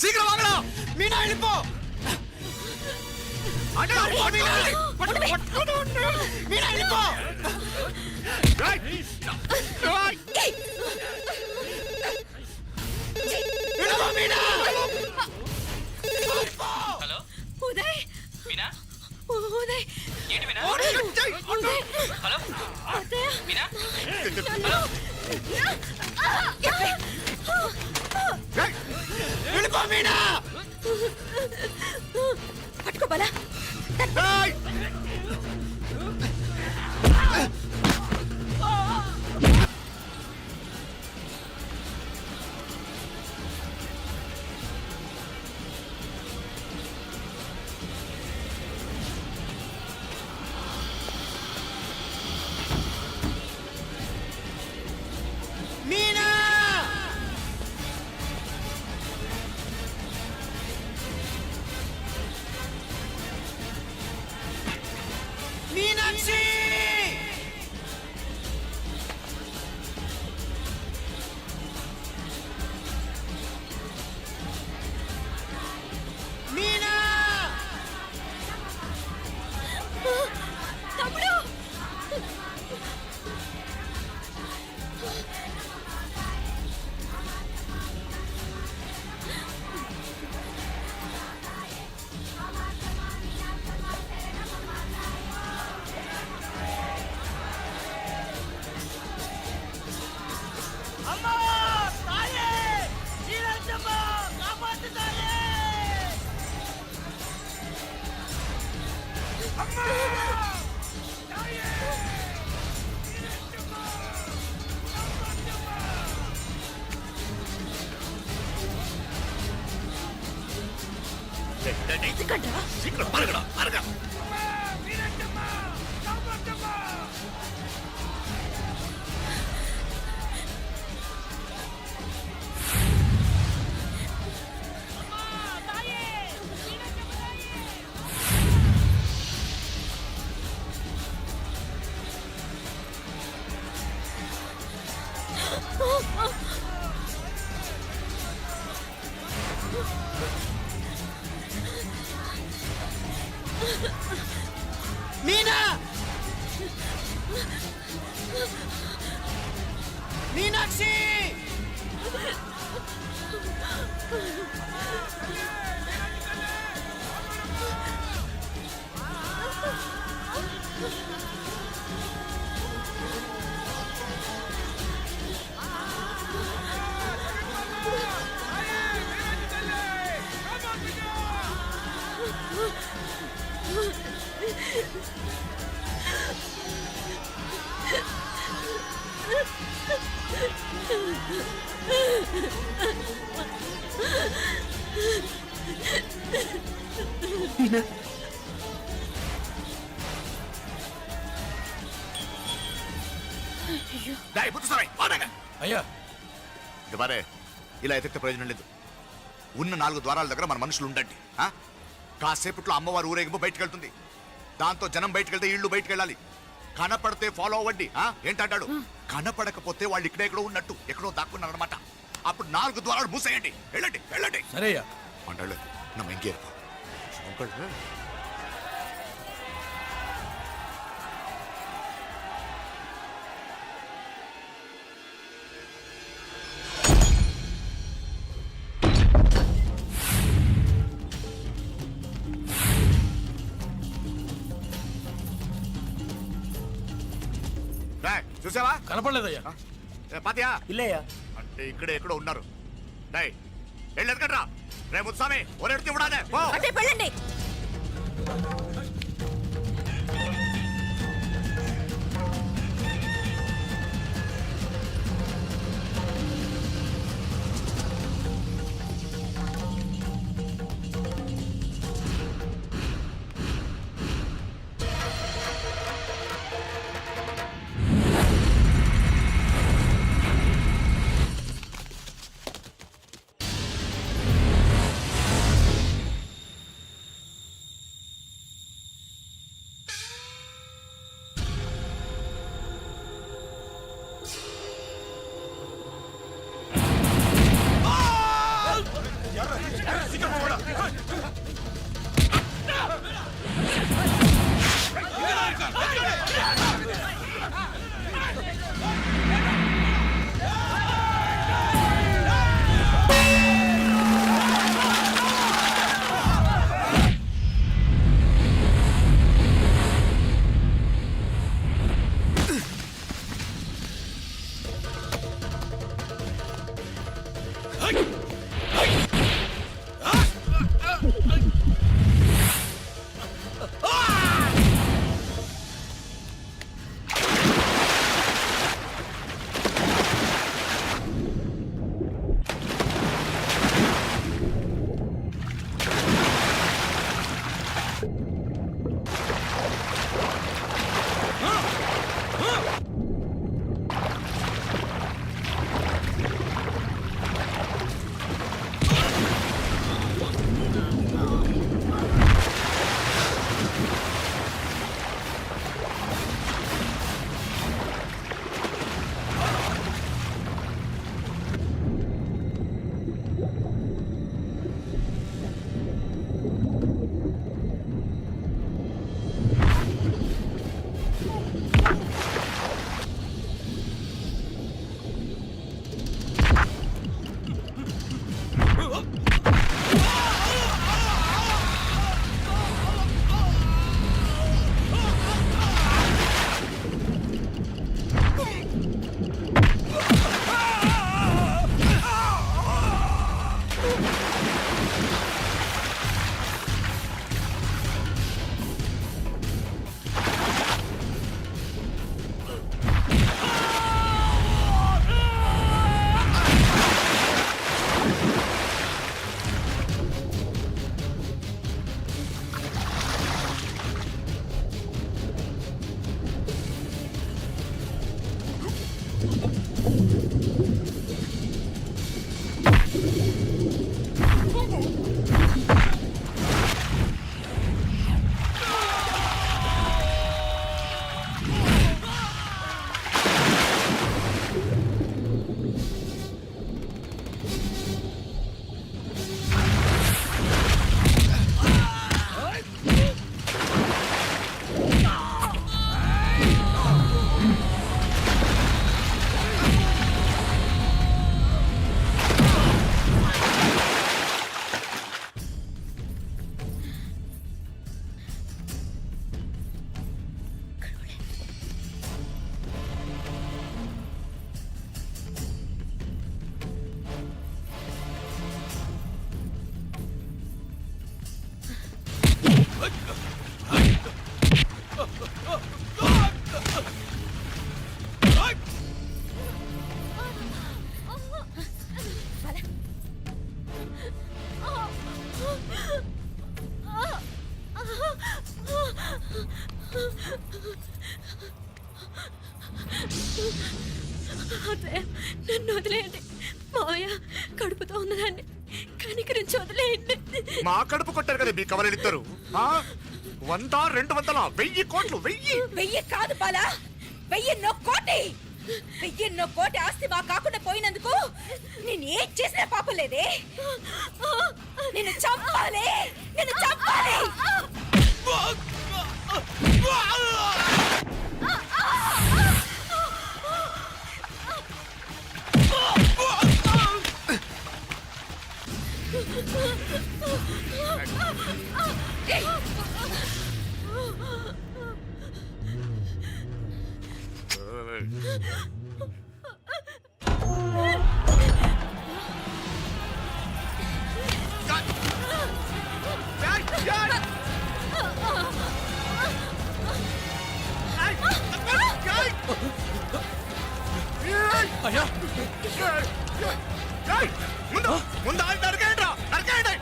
சீக்கிரம் வாங்கடா. மீனா எழுப்போ. மீனா எழுப்போ. మీనా. హలో ఉదయ్. మీనా. ఉదయ్. ఏంటి మీనా? ఉదయ్. హలో అత్తయ్య. మీనా. హలో. వెళ్ళిపో మీనా. పట్టుకో బలా. మీనా. మీనాక్షి. మీనా. తమ్ముడు. ఎందుకంటావా? సీక్రెట్ పరగడా పరగ. మీనా. మీనాక్షి. అయ్యా ఇవ్వరే, ఇలా ఎతికితే ప్రయోజనం లేదు. ఉన్న 4 ద్వారాల దగ్గర మన మనుషులు ఉండండి. కాసేపట్లో అమ్మవారు ఊరేగింపు బయటకు వెళ్తుంది. దాంతో జనం బయటకు వెళ్తే ఇళ్ళు బయటకు వెళ్ళాలి. కనపడితే ఫాలో అవ్వండి. ఏంటంటాడు? కనపడకపోతే వాళ్ళు ఇక్కడెక్కడో ఉన్నట్టు ఎక్కడో దాక్కున్నారు అనమాట. అప్పుడు 4 ద్వారాలు మూసేయండి. వెళ్ళండి వెళ్ళండి. సరేయ్యా అంటాడు. நம்ம எங்கே இருப்போம்? చూసావా? కనపడలేదయ్యా. పాతియా ఇల్లయ్యా. అంటే ఇక్కడే ఎక్కడో ఉన్నారు. వెళ్ళి ఎదగట్రా. రే ముత్సామి ఒరెడితే ఇవ్వడానే. అంటే వెళ్ళండి. అత్తయ్య నన్ను వదిలేయండి. మావయ్య కడుపుతో ఉన్నదాన్ని కనికరించి వదిలేయండి. మా కడుపు కొట్టారు కదా మీ కవలలు ఇద్దరు. 100, 200, 1000 కోట్లు. 1000 కాదు బాలా, 1000 కోటి. 1000 కోటి ఆస్తి మా కాకుండా పోయినందుకు నేను ఏం చేసినా పాపం లేదే. నిన్ను చంపాలి, నిన్ను చంపాలి. అయ్యా ముందు ముందు ఆగి నరకేయండిరా, నరకేయండి.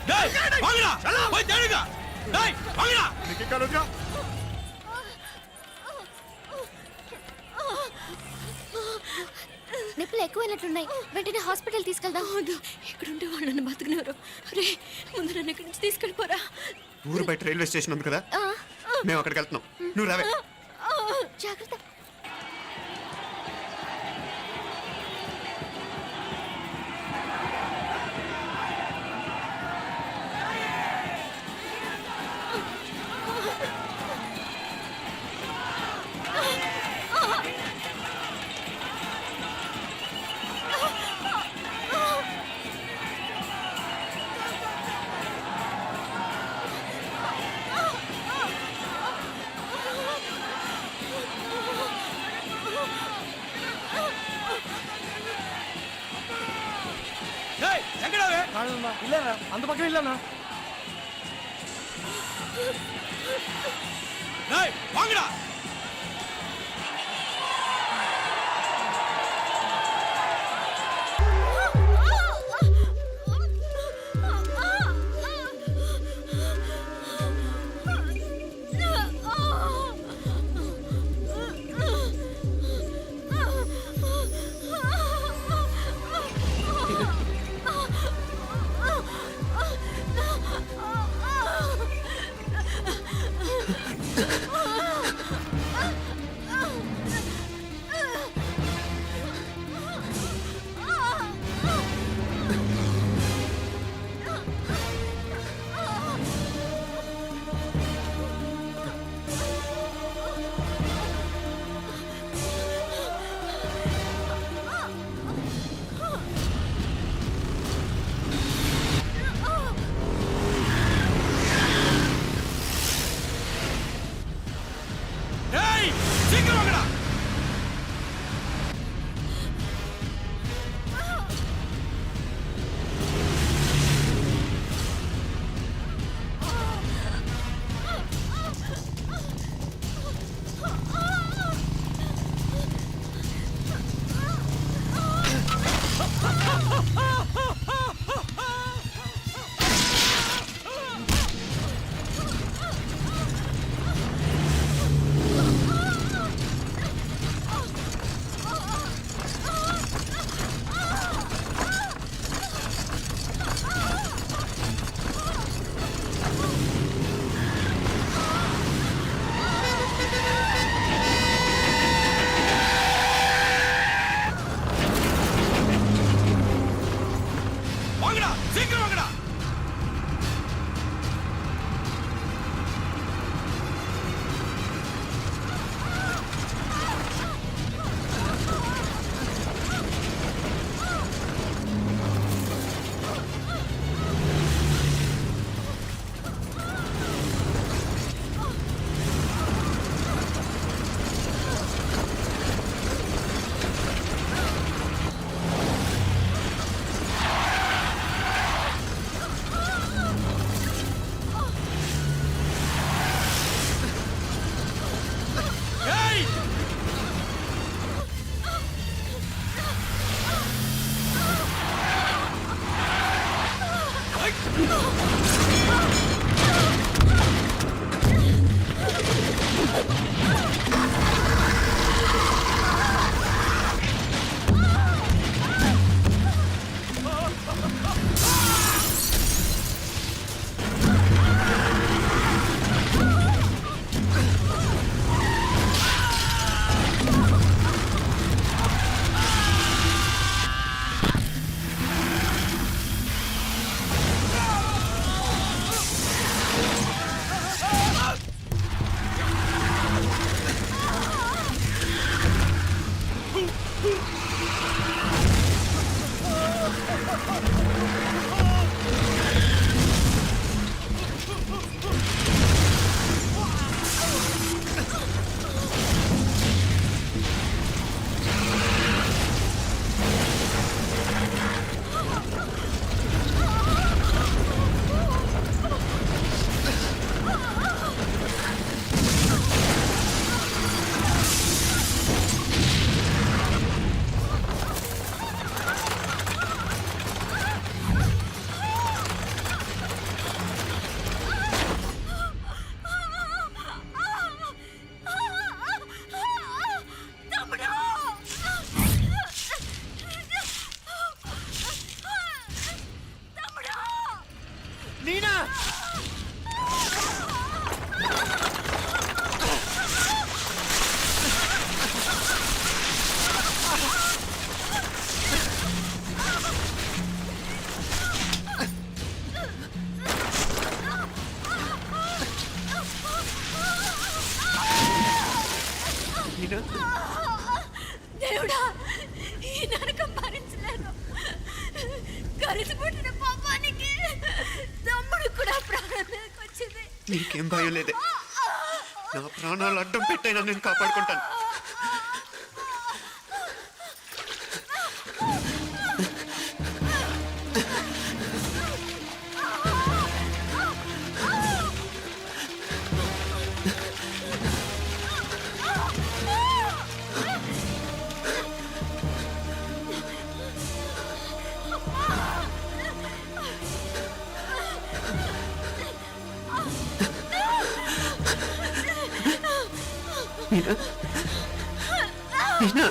నీకు ఇంకా రోజుగా నిప్పులు ఎక్కువైనట్లున్నాయి. వెంటనే హాస్పిటల్ తీసుకెళ్దాం. వద్దు, ఇక్కడుంటే వాళ్ళు నన్ను బతుకునేవారు. రే ముందు నన్ను ఇక్కడి నుంచి తీసుకెళ్ళిపోరా. ఊరు బయట రైల్వే స్టేషన్ ఉంది కదా, మేము అక్కడికి వెళ్తున్నాం. నువ్వు రావే. జాగ్రత్త. అంత పక్కన వెళ్ళానా? వాంగడా Oh! నీనా మీనా దేవుడా ఈ నరకం భరించలేను. కలిసి పుట్టిన పాపానికి తమ్ముడు కూడా ప్రాణానికి వచ్చింది. నీకేం భయం లేదే, నా ప్రాణాలు అడ్డం పెట్టైనా నేను కాపాడుకుంటాను. మీనా మీనా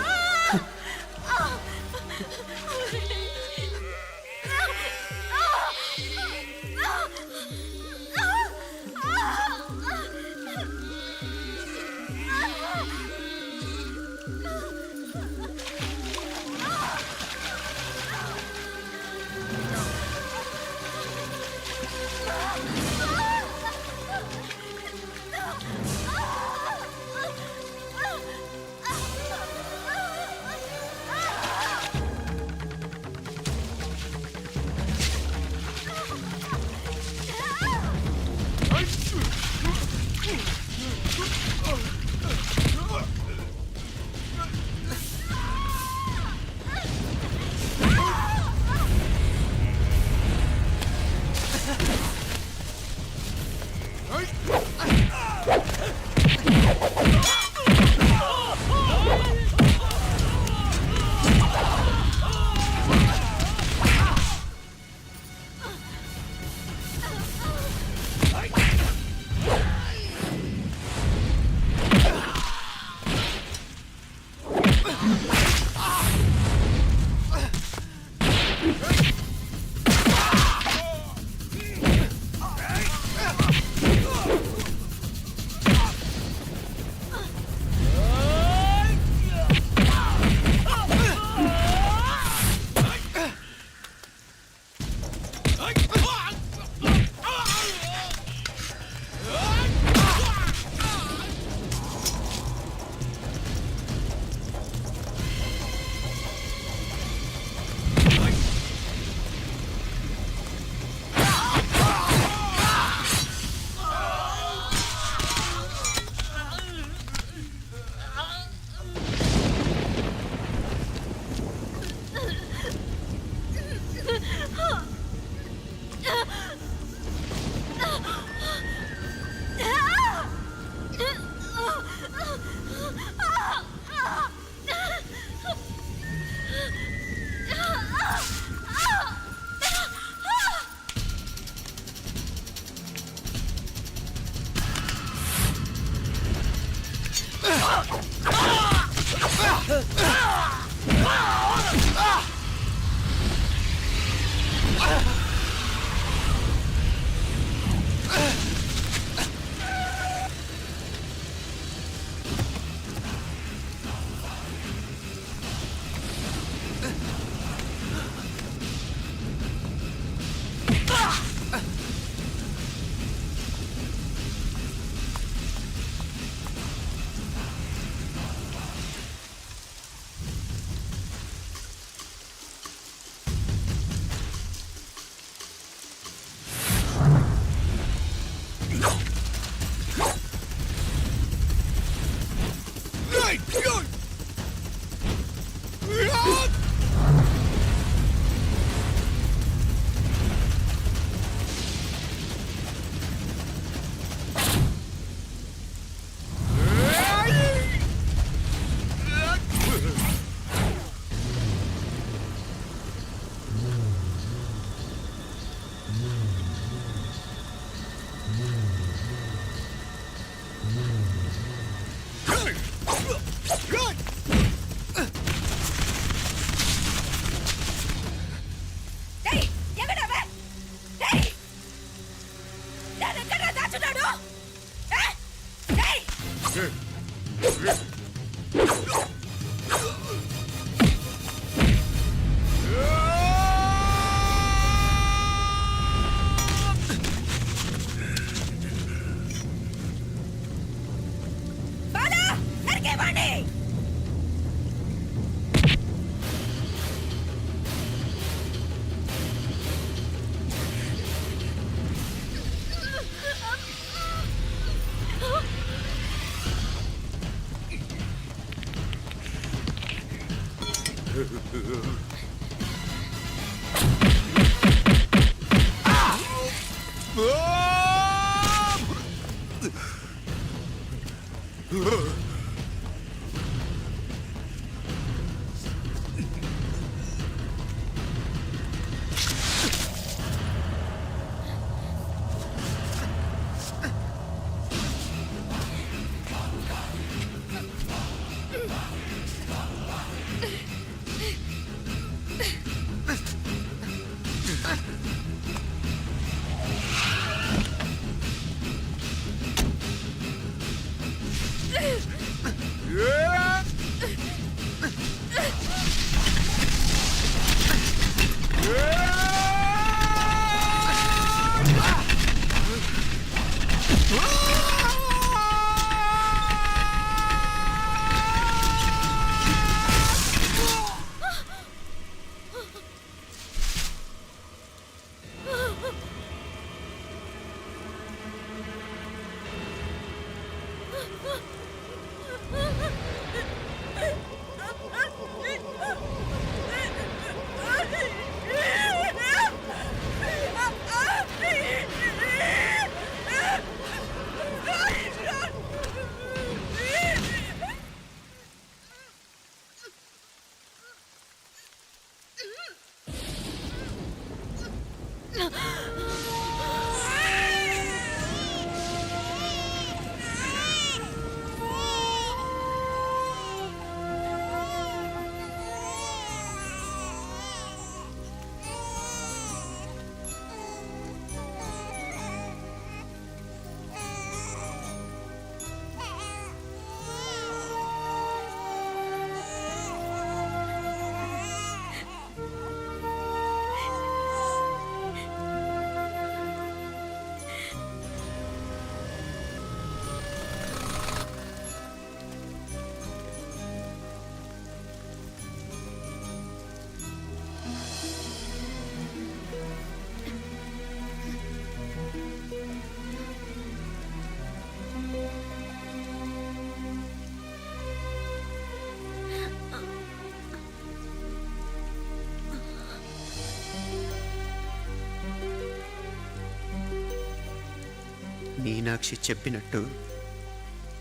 మీనాక్షి చెప్పినట్టు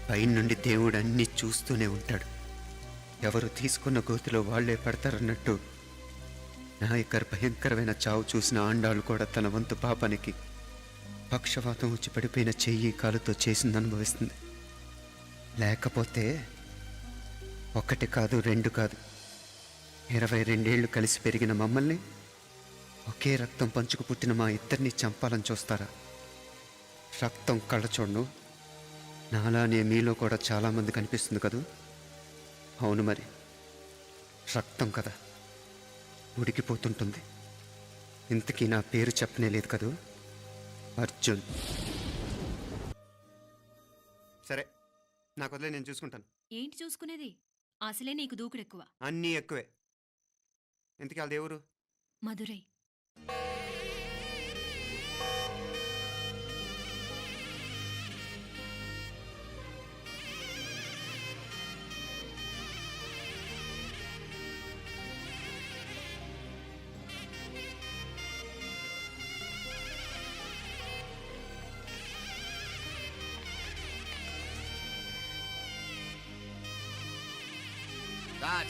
పైనుండి దేవుడు అన్నీ చూస్తూనే ఉంటాడు. ఎవరు తీసుకున్న గోతిలో వాళ్లే పడతారన్నట్టు నాయకర్ భయంకరమైన చావు చూసిన ఆండాళ్ళు కూడా తన వంతు పాపానికి పక్షవాతం వచ్చి పడిపోయిన చెయ్యి కాలుతో చేసింది అనుభవిస్తుంది. లేకపోతే ఒకటి కాదు, రెండు కాదు, 22 ఏళ్ళు కలిసి పెరిగిన మమ్మల్ని ఒకే రక్తం పంచుకు పుట్టిన మా ఇద్దరిని చంపాలని చూస్తారా? రక్తం కళ్ళ చూడను, నాలానే మీలో కూడా చాలామంది కనిపిస్తుంది కదూ. అవును మరి, రక్తం కదా, ఉడికిపోతుంటుంది. ఇంతకీ నా పేరు చెప్పనే లేదు కదూ, అర్జున్. సరే, నాకు వదిలే, నేను చూసుకుంటాను. ఏంటి చూసుకునేది? అసలే నీకు దూకుడు ఎక్కువ. అన్నీ ఎక్కువే. ఇంతకీ వాళ్ళ దేవురు? మధురై.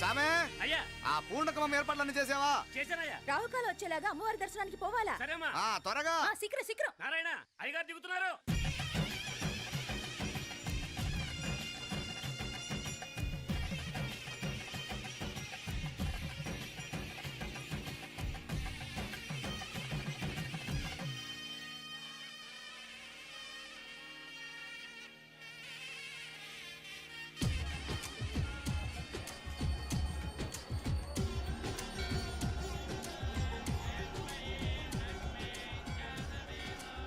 చామే అయ్యా, ఆ పూర్ణకమం ఏర్పాట్లన్నీ చేసావా? చేశానయ్యా. రావుకాలం వచ్చేలాగా అమ్మవారి దర్శనానికి పోవాలా? సరేమ్మా. త్వరగా. శీఘ్రం శీఘ్రం. నారాయణ, అయ్యగారు దిగుతున్నారు.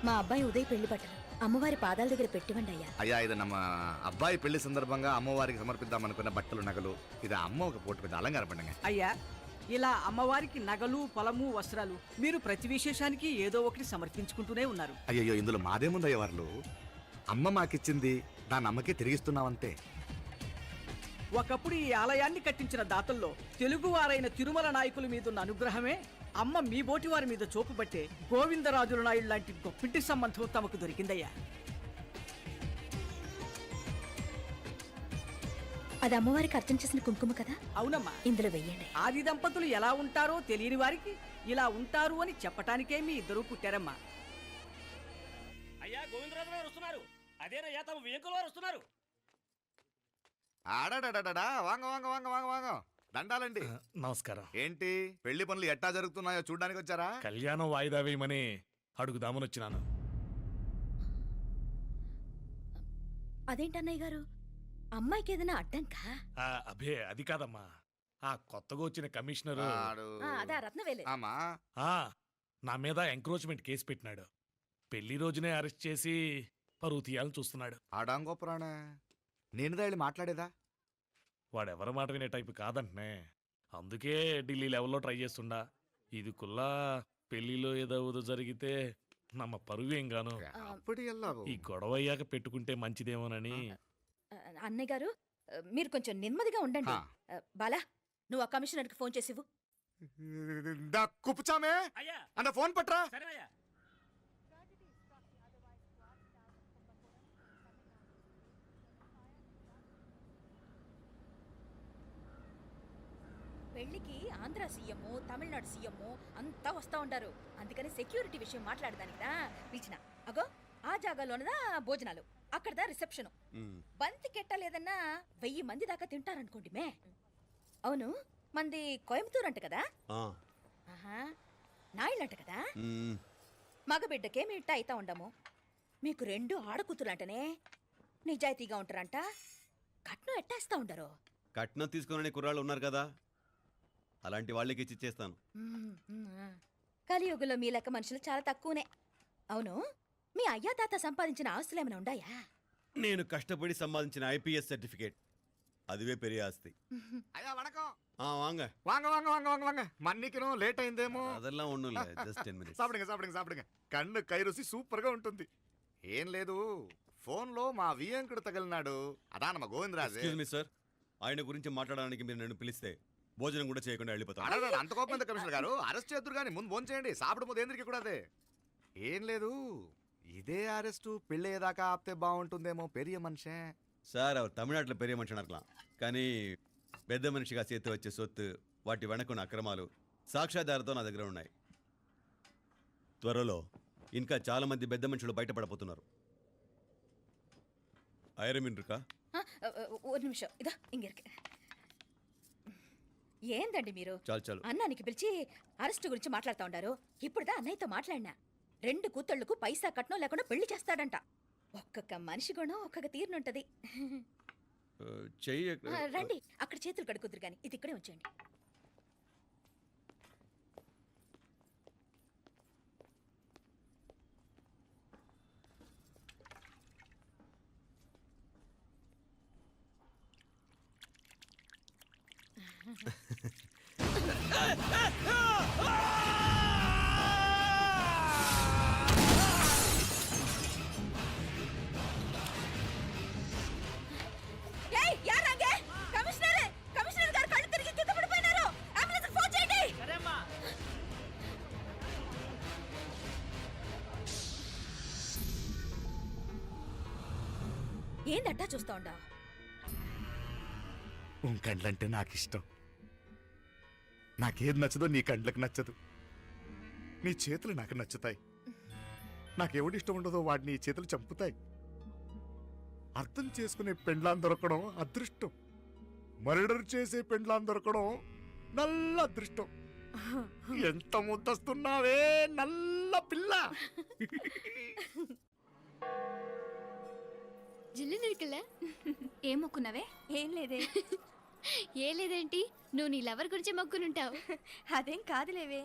మా అబ్బాయి ఉదయ్ పెళ్లి బట్టలు అమ్మవారి పాదాల దగ్గర పెట్టివండి అయ్యా. అయ్యా, ఇది నమ్మ అబ్బాయి పెళ్లి సందర్భంగా అమ్మవారికి సమర్పిద్దాం అనుకున్న బట్టలు, నగలు. ఇది అమ్మ ఒక పూట పెద్ద అలంకార పండుగ. అయ్యా, ఇలా అమ్మవారికి నగలు, పొలము, వస్త్రాలు మీరు ప్రతి విశేషానికి ఏదో ఒకటి సమర్పించుకుంటూనే ఉన్నారు. అయ్యో, ఇందులో మాదేముందయ్య వాళ్ళు. అమ్మ మాకిచ్చింది, దాని అమ్మకే తిరిగిస్తున్నావంతే. ఒకప్పుడు ఈ ఆలయాన్ని కట్టించిన దాతల్లో తెలుగువారైన తిరుమల నాయకుల మీదున్న అనుగ్రహమే అమ్మ మీ బోటి వారి మీద చూపుబట్టే గోవిందరాజుల నాయుడు లాంటి గొప్పింటి సంబంధం తమకు దొరికిందయ్యా. అది అమ్మవారికి అర్చన చేసిన కుంకుమ కదా, అవునమ్మా. ఇందులో వెయ్యండి. ఆది దంపతులు ఎలా ఉంటారో తెలియని వారికి ఇలా ఉంటారు అని చెప్పటానికే మీ ఇద్దరూ పుట్టారమ్మా. అయ్యా గోవిందరాజు గారు వస్తున్నారు. అదేనయ్యా తమ వెంకుల వారు వస్తున్నారు. ఆడాడాడా వాంగ వాంగ వాంగ వాంగ వాంగ దండాలండి. నమస్కారం. ఏంటి పెళ్లి పనులు ఎట్టా జరుగుతున్నాయో చూడ్డానికి వచ్చారా? కళ్యాణం వాయిదా వేయమని అడుగుదామని వచ్చినాను. అదేంటన్నయ్య గారు, అమ్మాయికి ఏదైనా అడ్డంకా? అబే అది కాదమ్మా, ఆ కొత్తగా వచ్చిన కమిషనర్ అదా రత్నవేలే. ఆమా నా మీద ఎంక్రోచ్మెంట్ కేసు పెట్టినాడు. పెళ్లి రోజునే అరెస్ట్ చేసి పరువు తీయాలని చూస్తున్నాడు. ఆడాంగో పురాణ నేనుదా వెళ్ళి మాట్లాడేదా? వాడెవరి మాట వినే టైపు కాదంటనే. అందుకే ఢిల్లీ లెవెల్లో ట్రై చేస్తుండా. ఇది కుల్లా పెళ్లిలో ఏదో జరిగితే నమ్మ పరువేం గాను. అప్పుడు ఎల్లావు. ఈ గొడవ అయ్యాక పెట్టుకుంటే మంచిదేమోనని. అన్నయ్య గారు, మీరు కొంచెం నెమ్మదిగా ఉండండి. బాలా, నువ్వు ఆ కమిషనర్కి ఫోన్ చేసివు. కుప్పుచామే అన్న ఫోన్ పట్రా. పెళ్లికి ఆంధ్ర సీఎం, తమిళనాడు సీఎం అంతా వస్తా ఉంటారు. అందుకని సెక్యూరిటీ విషయం మాట్లాడదానికిదా పిలిచిన. అగో ఆ జాగాలోనదా భోజనాలు, అక్కడదా రిసెప్షన్. బంతి కెట్టలేదన్నా 1000 మంది దాకా తింటారనుకోండి మే. అవును, మంది కోయంబత్తూర్ అంట కదా? ఆహా, నాయుళ్ళంట కదా? మగబిడ్డకే మీ ఇట్ట అయితా ఉండము. మీకు 2 ఆడకూతురంటనే నిజాయితీగా ఉంటారంట. కట్నం ఎట్టేస్తా ఉండరు. కట్నం తీసుకునే కుర్రాళ్ళు ఉన్నారు కదా, అలాంటి వాళ్ళకి ఇచ్చేస్తాను. కలియుగంలో మీ లెక్క మనుషులు చాలా తక్కువనే. అవును, మీ అయ్యా తాత సంపాదించిన ఆస్తులు ఏమైనా ఉండాయా? నేను కష్టపడి సంపాదించిన ఐపీఎస్ సర్టిఫికేట్, అదివే పెరిగే ఆస్తి. అయ్యా వణకం. వాంగ వాంగ వాంగ వాంగ వాంగ వాంగ మన్నికిను లేట్ అయిందేమో. అదెல்லாம் ఒన్నులే, జస్ట్ 10 minutes. సాப்பிடுங்க సాப்பிடுங்க సాப்பிடுங்க. కన్ను కైరుసి సూపర్ గా ఉంటుంది. ఏం లేదు, ఫోన్ లో మా వియంకుడు తగిలినాడు. అదా నమ్మ గోవిందరాజే. ఎక్స్క్యూజ్ మీ సార్, ఆయన గురించి మాట్లాడడానికి మీరు నన్ను పిలిస్తే భోజనం కూడా చేయకుండా వెళ్ళిపోతాను. అడగండి, అంత కోపం ఎంత కమిషనర్ గారు? అరెస్ట్ చేద్దరు కానీ ముందు ఫోన్ చేయండి. సాப்பிడు ముందు ఎందుకు కూడా అదే. ఏం లేదు, ఇదే అరెస్టు పెళ్ళేదాకా ఆపితే బాగుంటుందేమో. పెరియ మనిషే సార్, அவர் தமிழ்நாட்டில் பெரிய మనిషి అనర్కలాం, కానీ పెద్ద మనిషిగా చేతి వచ్చే సొత్తు, వాటి వెనకున్న అక్రమాలు సాక్ష్యాధారతో నా దగ్గర ఉన్నాయి. త్వరలో ఇంకా చాలా మంది పెద్ద మనుషులు బయటపడబోతున్నారు. ఐరమిన్ రుకా ఒక నిమిషం, ఇదా ఇంగిరికి. ఏందండి మీరు చాలు చాలు. అన్నానికి పిలిచి అరెస్ట్ గురించి మాట్లాడుతూ ఉండారు. ఇప్పుడుదా అన్నయ్యతో మాట్లాడినా. 2 కూతుళ్ళకు పైసా కట్నం లేకుండా పెళ్లి చేస్తాడంట. ఒక్కొక్క మనిషి గుణం ఒక్కొక్క తీరునుంటది. చెయ్యి రండి, అక్కడ చేతులు కడుకుదురు కానీ ఇది ఇక్కడే ఉంచండి. కమిషనర్ గారు కళ్ళు తిరిగి కింద పడిపోయినారు. అంబులెన్స్ ఫోన్ చేయండి. ఏందట్టా చూస్తా ఉండా? కండ్లంటే నాకు ఇష్టం. నాకేది నచ్చదో నీ కండ్లకు నచ్చదు. నీ చేతులు నాకు నచ్చుతాయి. నాకెవడి ఇష్టం ఉండదో వాడిని నీ చేతులు చంపుతాయి. అర్థం చేసుకునే పెండ్లాం దొరకడం అదృష్టం. మర్డర్ చేసే పెండ్లాం దొరకడం నల్ల అదృష్టం. ఎంత ముద్దస్తున్నావే నల్ల పిల్ల. జిల్లు నిడుకులే ఏం మొక్కున్నావే? ఏం లేదే. ఏ లేదేంటి, నువ్వు నీ లవర్ గురించి మొక్కునుంటావు. అదేం కాదులేవే.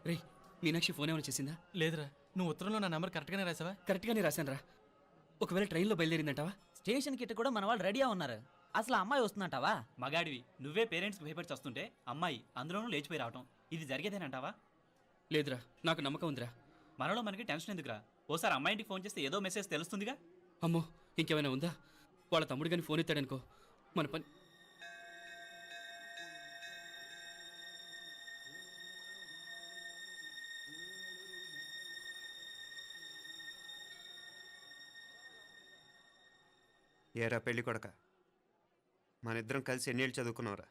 రే, మీనాక్షి ఫోన్ ఏమైనా చేసిందా? లేదురా, నువ్వు ఉత్తరంలో నా నెంబర్ కరెక్ట్గానే రాసావా? కరెక్ట్గానే రాశాను రా. ఒకవేళ ట్రైన్లో బయలుదేరిందంటావా? స్టేషన్ కిட்ட కూడా మన వాళ్ళు రెడీగా ఉన్నారు. అసలు ఆ అమ్మాయి వస్తుందంటావా? మగాడివి నువ్వే పేరెంట్స్కి భయపడి వస్తుంటే అమ్మాయి అందులోనూ లేచిపోయి రావటం ఇది జరిగేదేనంటావా? లేదురా, నాకు నమ్మకం ఉందిరా. మనలో మనకి టెన్షన్ ఎందుకురా? ఓసారి అమ్మాయి ఇంటికి ఫోన్ చేస్తే ఏదో మెసేజ్ తెలుస్తుందిగా. అమ్మో, ఇంకేమైనా ఉందా? వాళ్ళ తమ్ముడు కానీ ఫోన్ ఎత్తాడనుకో, మన పని. ఏరా పెళ్ళి కొడక, మన ఇద్దరం కలిసి ఎన్నేళ్ళు చదువుకున్నావురా?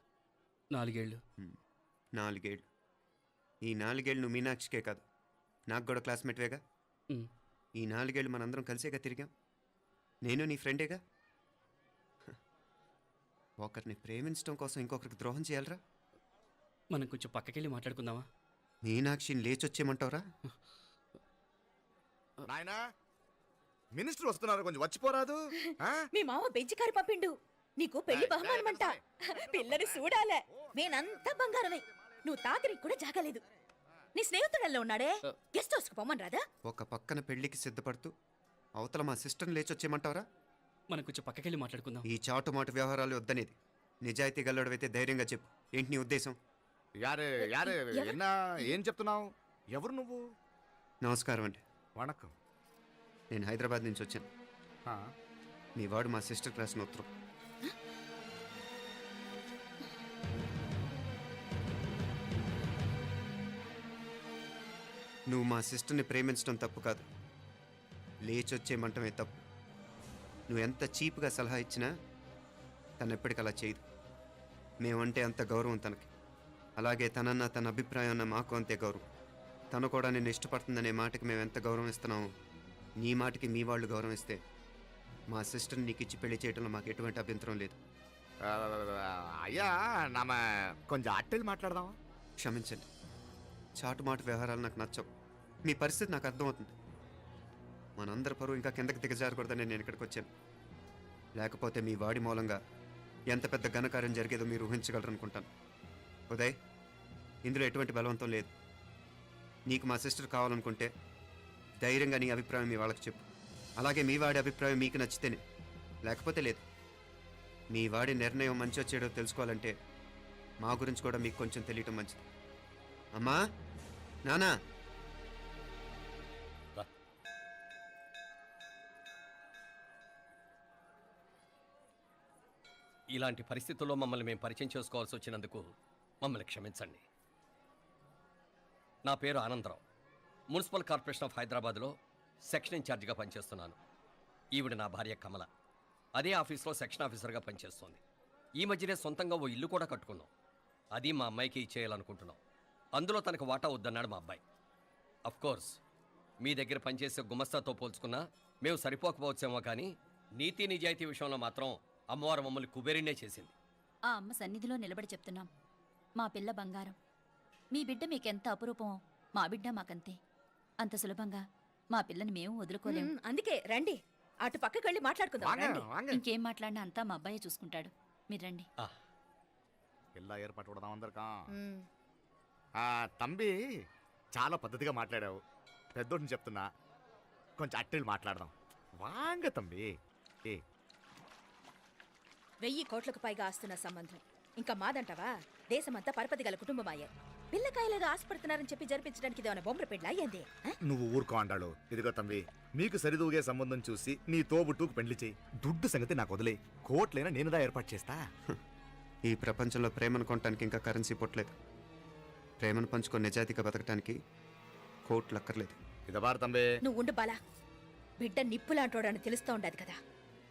4 ఏళ్ళు. 4 ఏళ్ళు. ఈ 4 ఏళ్ళు నువ్వు మీనాక్షికే కాదు, నాకు కూడా క్లాస్మేట్వేగా. ఉమ్. ఈ 4 ఏళ్ళు మనందరం కలిసేగా తిరిగాం. నేను నీ ఫ్రెండేగా. ఒకరిని ప్రేమించడం కోసం ఇంకొకరికి ద్రోహం చేయాలరా? మనం కొంచెం పక్కకెళ్ళి మాట్లాడుకుందామా? మీనాక్షిని లేచొచ్చేయమంటావురా? నాయనా, మినిస్టర్ వస్తున్నారు, కొంచెం వచ్చిపోరాదు. ఆ? మీ మామ బెంచి కారు పంపిండు. నీకు పెళ్లి బహుమానమంట. పిల్లని చూడాలే. నేనంతా బంగారమే. నువ్వు తాకరికి కూడా జాగలేదు. నీ స్నేహితుడల్లో ఉన్నాడే, గెస్ట్ హౌస్కి పొమ్మని రాదా? ఒక పక్కన పెళ్లికి సిద్ధపడుతూ అవతల మా సిస్టర్ని లేచొచ్చేయమంటావురా? మనం కొంచెం పక్కకెళ్ళి మాట్లాడుకుందాం. ఈ చాటుమాటు వ్యవహారాలు వద్దనేది. నిజాయితీ గల్లడవైతే ధైర్యంగా చెప్పు. ఏంటి నీ ఉద్దేశం? యారే యారే ఎన్నా ఏం చెప్తున్నావు? ఎవరు నువ్వు? నమస్కారం అండి, వణకం. నేను హైదరాబాద్ నుంచి వచ్చాను. మీ వాడు మా సిస్టర్ క్లాస్ ఉత్తరం. నువ్వు మా సిస్టర్ని ప్రేమించడం తప్పు కాదు, లేచొచ్చేయమంటమే తప్పు. నువ్వు ఎంత చీప్గా సలహా ఇచ్చినా తను ఎప్పటికీ అలా చేయదు. మేమంటే అంత గౌరవం తనకి, అలాగే తనన్న తన అభిప్రాయం అన్న మాకు అంతే గౌరవం. తను కూడా నిన్ను ఇష్టపడుతుందనే మాటకి మేము ఎంత గౌరవం ఇస్తున్నామో నీ మాటకి మీ వాళ్ళు గౌరవం ఇస్తే మా సిస్టర్ని నీకు ఇచ్చి పెళ్లి చేయడంలో మాకు ఎటువంటి అభ్యంతరం లేదు. అయ్యా నామ కొంచెం అట్టెలు మాట్లాడదామా? క్షమించండి, చాటుమాటు వ్యవహారాలు నాకు నచ్చవు. మీ పరిస్థితి నాకు అర్థమవుతుంది. మనందరి పరువు ఇంకా కిందకి దిగజారకూడదని నేను ఇక్కడికి వచ్చాను. లేకపోతే మీ వాడి మూలంగా ఎంత పెద్ద ఘనకార్యం జరిగేదో మీరు ఊహించగలరనుకుంటాను. ఉదయ్, ఇందులో ఎటువంటి బలవంతం లేదు. నీకు మా సిస్టర్ కావాలనుకుంటే ధైర్యంగా నీ అభిప్రాయం మీ వాళ్ళకి చెప్పు. అలాగే మీ వాడి అభిప్రాయం మీకు నచ్చితేనే, లేకపోతే లేదు. మీ వాడి నిర్ణయం మంచో చెడో తెలుసుకోవాలంటే మా గురించి కూడా మీకు కొంచెం తెలియటం మంచిది. అమ్మా, నానా, ఇలాంటి పరిస్థితుల్లో మమ్మల్ని మేము పరిచయం చేసుకోవాల్సి వచ్చినందుకు మమ్మల్ని క్షమించండి. నా పేరు ఆనందరావు. మున్సిపల్ కార్పొరేషన్ ఆఫ్ హైదరాబాద్లో సెక్షన్ ఇన్ఛార్జిగా పనిచేస్తున్నాను. ఈవిడ నా భార్య కమల. అదే ఆఫీస్లో సెక్షన్ ఆఫీసర్గా పనిచేస్తోంది. ఈ మధ్యనే సొంతంగా ఓ ఇల్లు కూడా కట్టుకున్నాం. అది మా అమ్మాయికి ఇచ్చేయాలనుకుంటున్నాం. అందులో తనకు వాటా వద్దన్నాడు మా అబ్బాయి. కోర్స్ మీ దగ్గర పనిచేసే గుమస్తాతో పోల్చుకున్నా మేము సరిపోకపోవచ్చేమో, కానీ నీతి నిజాయితీ విషయంలో మాత్రం అమ్మవారు మమ్మల్ని కుబేరినే చేసింది. ఆ అమ్మ సన్నిధిలో నిలబడి చెప్తున్నాం, మా పిల్ల బంగారం. మీ బిడ్డ మీకెంత అపురూపమో మా బిడ్డ మాకంతే. అంత సులభంగా మా పిల్లని మేము వదులుకోలేము. అందుకే రండి, అటు పక్కకి వెళ్ళి మాట్లాడుకుందాం. ఇంకేం మాట్లాడినా అంతా మా అబ్బాయి చూసుకుంటాడు. మీరు రండి. ఎలా ఏర్పాటు కొడదాం అందరికా. తంబి, చాలా పద్ధతిగా మాట్లాడావు. పెద్దోడిని చెప్తున్నా, కొంచెం అట్టెలు మాట్లాడదాం. వాంగ తంబి. 1000 కోట్లకు పైగా ఆస్తున్న సంబంధం ఇంకా మాదంటావా? దేశమంతా పరపతి గల కుటుంబమాయే. పిల్లకాయలేదో ఆశపడుతున్నారని చెప్పి జరిపించడానికి ఇదేమైనా బొమ్మర పెళ్ళి అయ్యింది? నువ్వు ఊరుకో అంటాడు. ఇదిగో తంబి, మీకు సరిదూగే సంబంధం చూసి నీ తోబుట్టుకు పెళ్లి చేయి. దుడ్డు సంగతి నాకు వదిలే. కోట్లైనా నేనుదా ఏర్పాటు చేస్తా. ఈ ప్రపంచంలో ప్రేమను కొనటానికి ఇంకా కరెన్సీ పుట్టలేదు. ప్రేమను పంచుకొని నిజాయితీగా బతకటానికి కోట్లు అక్కర్లేదు. ఇదబారు తంబే. నువ్వు ఉండు బాలా. బిడ్డ నిప్పులాంటోడని తెలుస్తూ ఉండదు కదా.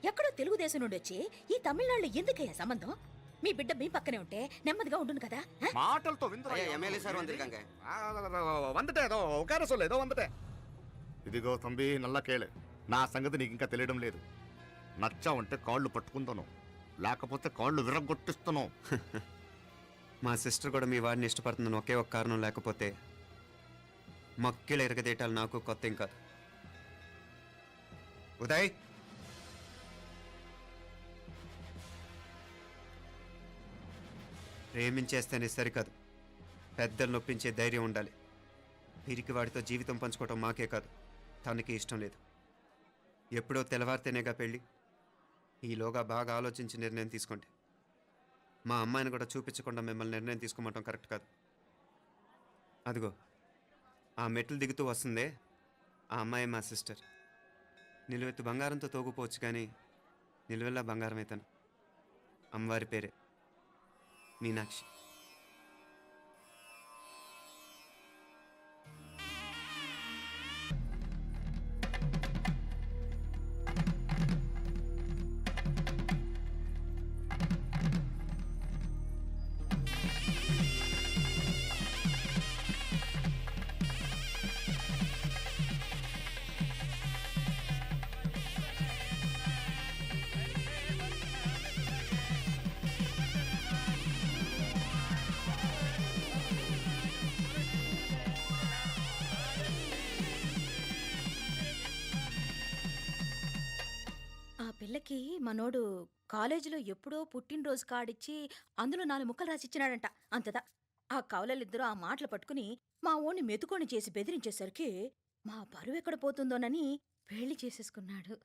ఎక్కడో తెలుగుదేశం నుండి వచ్చి ఈ తమిళనాడులో ఎందుకయ్యా సంబంధం? మీ బిడ్డ మీ పక్కనే ఉంటే నెమ్మదిగా ఉండును కదా. మాటలతో ఇదిగో తంబి, నల్ల కేళే. నా సంగతి నీకు ఇంకా తెలియడం లేదు. నచ్చావంటే కాళ్ళు పట్టుకుంటాను, లేకపోతే కాళ్ళు విరగొట్టిస్తాను. మా సిస్టర్ కూడా మీ వాడిని ఇష్టపడుతుందని ఒకే ఒక కారణం లేకపోతే మక్కిల ఎరగదేటాలు నాకు కొత్త ఏం కాదు. ఉదయ్, ప్రేమించేస్తేనే సరికాదు, పెద్దలు నొప్పించే ధైర్యం ఉండాలి. వీరికి వాడితో జీవితం పంచుకోవటం మాకే కాదు, తనకి ఇష్టం లేదు. ఎప్పుడో తెల్లవారితేనేగా పెళ్ళి. ఈలోగా బాగా ఆలోచించి నిర్ణయం తీసుకోండి. మా అమ్మాయిని కూడా చూపించకుండా మిమ్మల్ని నిర్ణయం తీసుకోమంటాం కరెక్ట్ కాదు. అదిగో ఆ మెట్లు దిగుతూ వస్తుందే, ఆ అమ్మాయి మా సిస్టర్. నిలువెత్తు బంగారంతో తోగుపోవచ్చు కానీ నిలువెల్లా బంగారం అవుతాను. అమ్మవారి పేరే మీనాక్షి. ఆ పిల్లకి మనోడు కాలేజీలో ఎప్పుడో పుట్టినరోజు కార్డిచ్చి అందులో 4 ముక్కలు రాసిచ్చినాడంట. అంతదా ఆ కవలలిద్దరూ ఆ మాటలు పట్టుకుని మా ఓణ్ణి మెతుకొని చేసి బెదిరించేసరికి మా పరువు ఎక్కడ పోతుందోనని పెళ్లి చేసేసుకున్నాడు.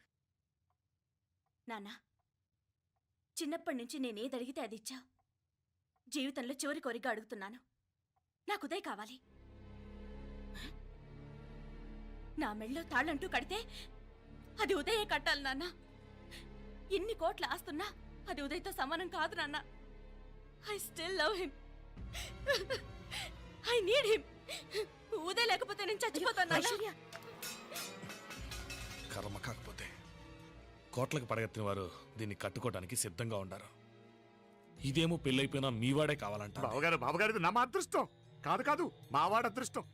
నాన్నా, చిన్నప్పటి నుంచి నేనేది అడిగితే అది ఇచ్చా. జీవితంలో చివరి కోరిక అడుగుతున్నాను. నాకు ఉదయ్ కావాలి. నా మెళ్ళో తాళ్ళంటూ కడితే అది ఉదయే కట్టాలి నాన్న. ఇన్ని కోట్ల ఆస్తున్నా అది ఉదయ్తో సమానం కాదు నాన్న. I still love him. I need him. Uday లేకపోతే నేను చచ్చిపోతాను నాన్న. కర్మ కాకపోతే కోట్లకు పడగెత్తిన వారు దీన్ని కట్టుకోవడానికి సిద్ధంగా ఉండారు. ఇదేమో పెళ్ళైపోయినా మీవాడే కావాలంట. బావగారు నా అదృష్టం కాదు కాదు, మావాడి అదృష్టం.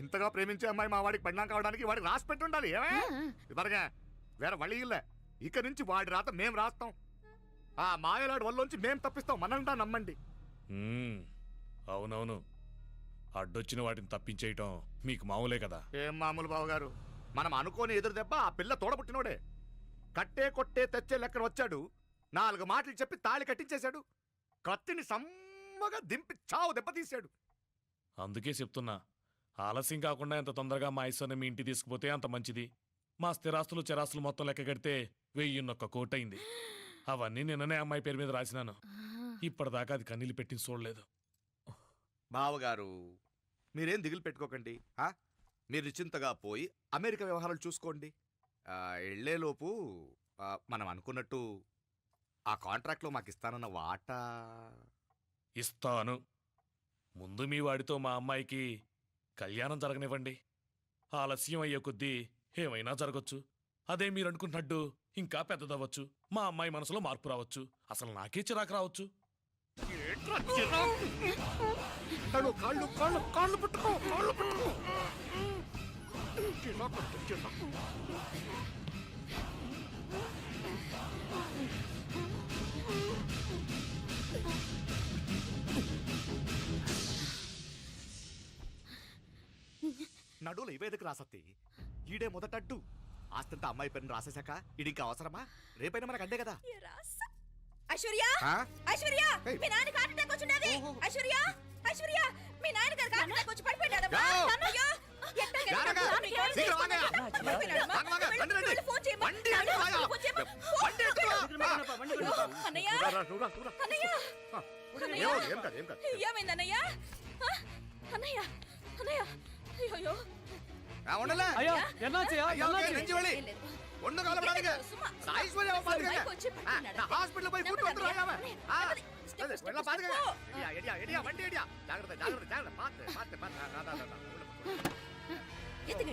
ఇంతగా ప్రేమించే అమ్మాయి మా వాడికి పడినా కావడానికి వాడికి రాసి పెట్టి ఉండాలి. ఏమే ఇదివరగా వేరే వళ్ళీ ఇల్లే. ఇక నుంచి వాడి రాత మేం రాస్తాం. ఆ మాయలాడి వల్లోంచి మేం తప్పిస్తాం. మనంటా నమ్మండి. అవునవును, అడ్డొచ్చిన వాటిని తప్పించేయటం మీకు మామూలే కదా. ఏం మామూలు బావగారు, మనం అనుకోని ఎదురు దెబ్బ ఆ పిల్ల తోడబుట్టినోడే. కట్టే కొట్టే తెచ్చే లెక్కన వచ్చాడు. 4 మాటలు చెప్పి తాళి కట్టించేశాడు. కత్తిని సమ్మగా దింపి చావు దెబ్బతీశాడు. అందుకే చెప్తున్నా, ఆలస్యం కాకుండా ఎంత తొందరగా మా ఐశ్వర్యం మీ ఇంటికి తీసుకుపోతే అంత మంచిది. మా స్థిరాస్తులు చిరాస్తులు మొత్తం లెక్క కడితే 1001 కోటయింది. అవన్నీ నిన్ననే అమ్మాయి పేరు మీద రాసినాను. ఇప్పటిదాకా అది కన్నీళ్ళు పెట్టి చూడలేదు. బావగారు మీరేం దిగులు పెట్టుకోకండి. మీరు నిశ్చింతగా పోయి అమెరికా వ్యవహారాలు చూసుకోండి. వెళ్ళేలోపు మనం అనుకున్నట్టు ఆ కాంట్రాక్ట్లో మాకు ఇస్తానన్న వాటా ఇస్తాను. ముందు మీ వాడితో మా అమ్మాయికి కళ్యాణం జరగనివ్వండి. ఆలస్యం అయ్యే కొద్దీ ఏమైనా జరగచ్చు. అదే మీరు అనుకుంటున్నట్టు ఇంకా పెద్దదవ్వచ్చు. మా అమ్మాయి మనసులో మార్పు రావచ్చు. అసలు నాకే చిరాకు రావచ్చు. నడువులు ఇవేదకు రాసత్తి. ఈడే మొదటడ్డు. ఆస్తంతా అమ్మాయి పని రాసేశాక ఇది ఇంకా అవసరమా? రేపైనా మనకు అడ్డే కదా. ఐశ్వర్య, ఐశ్వర్య, మీ నాన్న హార్ట్ అటాక్ వచ్చినది. ఐశ్వర్య, ఐశ్వర్య, మీ నాన్న గారికి హార్ట్ అటాక్ వచ్చి పడిపోయాడు. అయ్యో, ఏమైందన్నయ్య? అన్నయ్య, అన్నయ్య, అయ్యో ஐயா என்னாச்சு நெஞ்சுவலி ஒண்ணு கவலைப்படாதீங்க. ஐஸ்வர்யா பாத்துக்கங்க. ஹாஸ்பிடல்ல போய் கூட்டி வந்துறாங்க. வெள்ள பாத்துக்கங்க. எடியா வண்டி எடியா. ஜாகிரதை ஜாகிரதை பாத்து.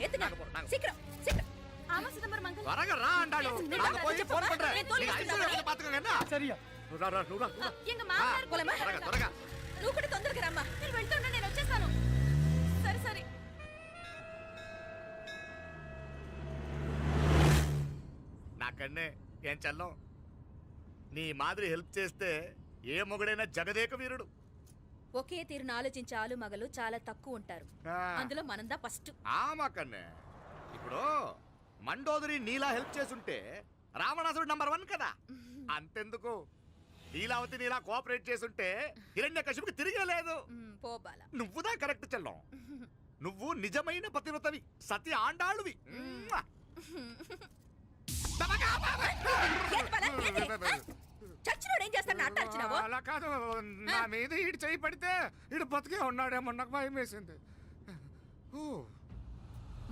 எத்துங்க சீக்கிரம் சீக்கிரம். ஆமா சிதம்பரம் மங்கல் வரங்க ரா ஆண்டாளு. நான் போய் ஃபோன் பண்றேன். நீங்க ஐஸ்வர்யா பாத்துக்கங்க என்ன? சரியா. నూరా ఎంగ మాట్లాడు కొలమా. త్వరగా నువ్వు కూడా తొందరగా రమ్మా. నేను వెళ్తుంటే నేను వచ్చేస్తాను. సరే సరే. నాకన్నే ఏం చల్లం. నీ మాదిరి హెల్ప్ చేస్తే ఏ మొగుడైనా జగదేక వీరుడు. ఒకే తీరును ఆలోచించే ఆలు మగలు చాలా తక్కువ ఉంటారు. అందులో మనందా ఫస్ట్. మాకన్నే ఇప్పుడు మండోదరి నీలా హెల్ప్ చేసుంటే రావణాసుడు నంబర్ 1 కదా. అంతెందుకు, లీలావతి నీలా కోఆపరేట్ చేసుంటే హిరణ్యకశిపుకి తిరిగే లేదు. నువ్వుదా కరెక్ట్ చెల్లం. నువ్వు నిజమైన పతివ్రతవి, సతి ఆండాళ్ళువి. చచ్చినోడు ఏం చేస్తాడు అట్ట అరిచినావు? అలా కాదు, నా మీద ఈడు చేయి పడితే ఈడు బతికే ఉన్నాడేమో నాకు భయం వేసింది.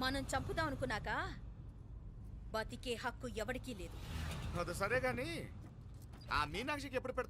మనం చంపుదాం అనుకున్నాక బతికే హక్కు ఎవరికీ లేదు. అది సరే గాని ఆ మీనాక్షికి ఎప్పుడు పెడతావు